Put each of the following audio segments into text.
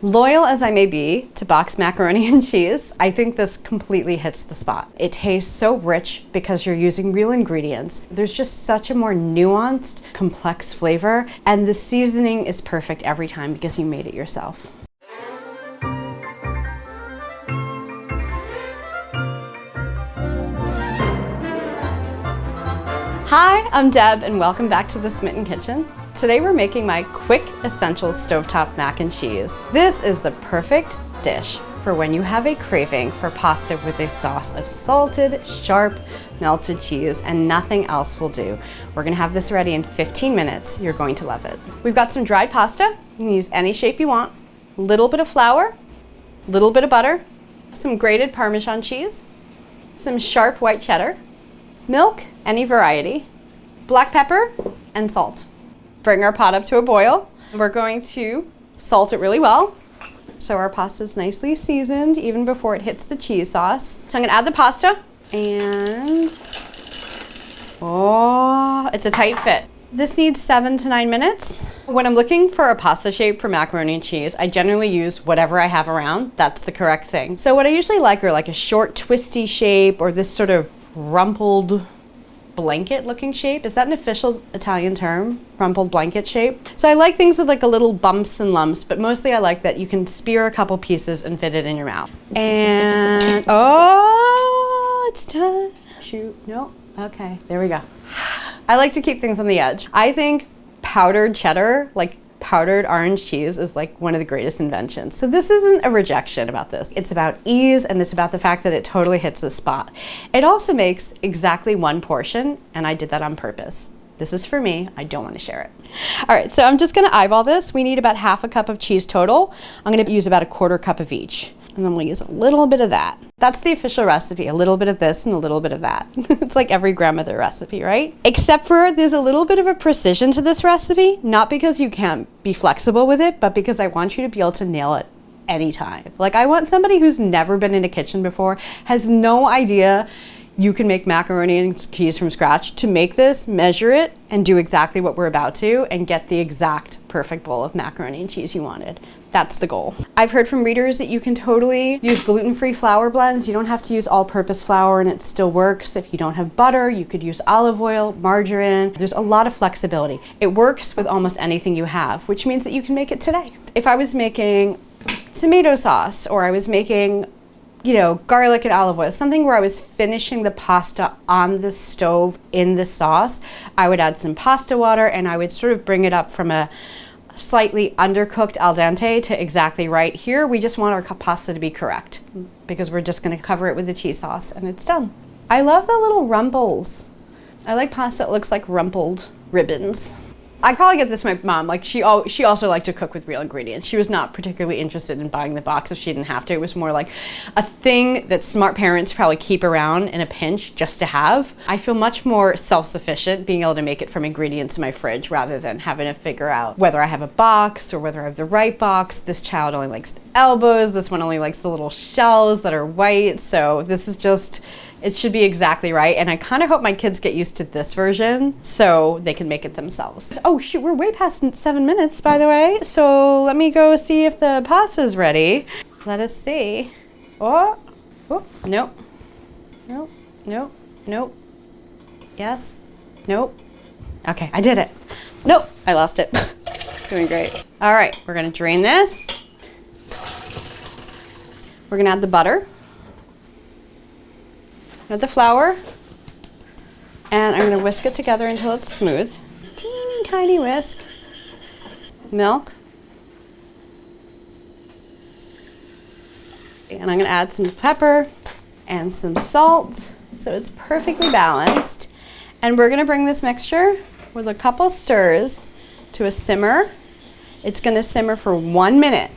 Loyal as I may be to boxed macaroni and cheese, I think this completely hits the spot. It tastes so rich because you're using real ingredients. There's just such a more nuanced, complex flavor, and the seasoning is perfect every time because you made it yourself. Hi, I'm Deb and welcome back to the Smitten Kitchen. Today we're making my quick essential stovetop mac and cheese. This is the perfect dish for when you have a craving for pasta with a sauce of salted, sharp, melted cheese, and nothing else will do. We're gonna have this ready in 15 minutes. You're going to love it. We've got some dried pasta. You can use any shape you want. A little bit of flour, a little bit of butter, some grated Parmesan cheese, some sharp white cheddar, milk, any variety, black pepper, and salt. Bring our pot up to a boil. We're going to salt it really well so our pasta is nicely seasoned even before it hits the cheese sauce. So I'm gonna add the pasta and, oh, it's a tight fit. This needs 7 to 9 minutes. When I'm looking for a pasta shape for macaroni and cheese, I generally use whatever I have around. That's the correct thing. So what I usually like are like a short twisty shape or this sort of rumpled blanket looking shape. Is that an official Italian term? Rumpled blanket shape? So I like things with like a little bumps and lumps, but mostly I like that you can spear a couple pieces and fit it in your mouth. And, oh, it's done. Shoot, no, okay, there we go. I like to keep things on the edge. I think powdered cheddar, like powdered orange cheese, is like one of the greatest inventions. So this isn't a rejection about this. It's about ease and it's about the fact that it totally hits the spot. It also makes exactly one portion, and I did that on purpose. This is for me, I don't want to share it. All right, so I'm just gonna eyeball this. We need about half a cup of cheese total. I'm gonna use about a quarter cup of each. And then we'll use a little bit of that. That's the official recipe, a little bit of this and a little bit of that. It's like every grandmother recipe, right? Except for there's a little bit of a precision to this recipe, not because you can't be flexible with it, but because I want you to be able to nail it anytime. Like I want somebody who's never been in a kitchen before, has no idea you can make macaroni and cheese from scratch, to make this, measure it, and do exactly what we're about to, and get the exact perfect bowl of macaroni and cheese you wanted. That's the goal. I've heard from readers that you can totally use gluten-free flour blends. You don't have to use all-purpose flour and it still works. If you don't have butter, you could use olive oil, margarine. There's a lot of flexibility. It works with almost anything you have, which means that you can make it today. If I was making tomato sauce, or I was making, you know, garlic and olive oil, something where I was finishing the pasta on the stove in the sauce, I would add some pasta water and I would sort of bring it up from a slightly undercooked al dente to exactly right. Here, we just want our pasta to be correct because we're just gonna cover it with the cheese sauce and it's done. I love the little rumples. I like pasta that looks like rumpled ribbons. I probably get this from my mom. Like she also liked to cook with real ingredients. She was not particularly interested in buying the box if she didn't have to. It was more like a thing that smart parents probably keep around in a pinch just to have. I feel much more self-sufficient being able to make it from ingredients in my fridge rather than having to figure out whether I have a box or whether I have the right box. This child only likes the elbows. This one only likes the little shells that are white. So this is just, it should be exactly right. And I kind of hope my kids get used to this version so they can make it themselves. Oh shoot, we're way past 7 minutes, by the way. So let me go see if the pasta's ready. Let us see. Oh, nope. Nope, nope, nope. Yes, nope. Okay, I did it. Nope, I lost it. Doing great. All right, we're gonna drain this. We're gonna add the butter. Add the flour, and I'm going to whisk it together until it's smooth. Teeny tiny whisk. Milk. And I'm going to add some pepper and some salt so it's perfectly balanced. And we're going to bring this mixture with a couple stirs to a simmer. It's going to simmer for 1 minute.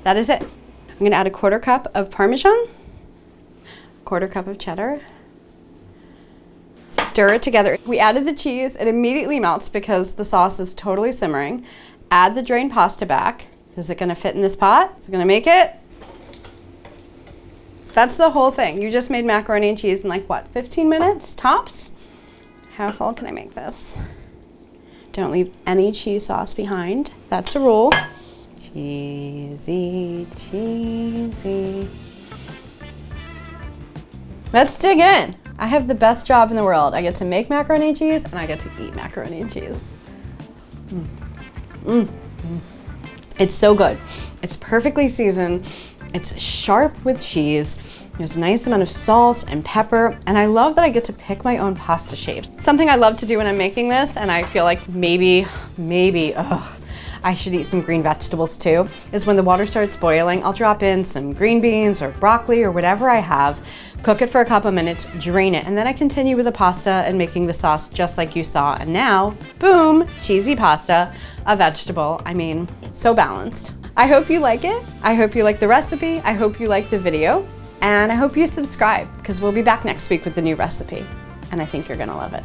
That is it. I'm going to add a quarter cup of Parmesan. Quarter cup of cheddar. Stir it together. We added the cheese. It immediately melts because the sauce is totally simmering. Add the drained pasta back. Is it gonna fit in this pot? Is it gonna make it? That's the whole thing. You just made macaroni and cheese in like what, 15 minutes tops? How full can I make this? Don't leave any cheese sauce behind. That's a rule. Cheesy, cheesy. Let's dig in. I have the best job in the world. I get to make macaroni and cheese and I get to eat macaroni and cheese. It's so good. It's perfectly seasoned. It's sharp with cheese. There's a nice amount of salt and pepper, and I love that I get to pick my own pasta shapes. Something I love to do when I'm making this, and I feel like maybe, I should eat some green vegetables too, is when the water starts boiling, I'll drop in some green beans or broccoli or whatever I have, cook it for a couple minutes, drain it, and then I continue with the pasta and making the sauce just like you saw. And now, boom, cheesy pasta, a vegetable. I mean, so balanced. I hope you like it. I hope you like the recipe. I hope you like the video. And I hope you subscribe because we'll be back next week with a new recipe. And I think you're gonna love it.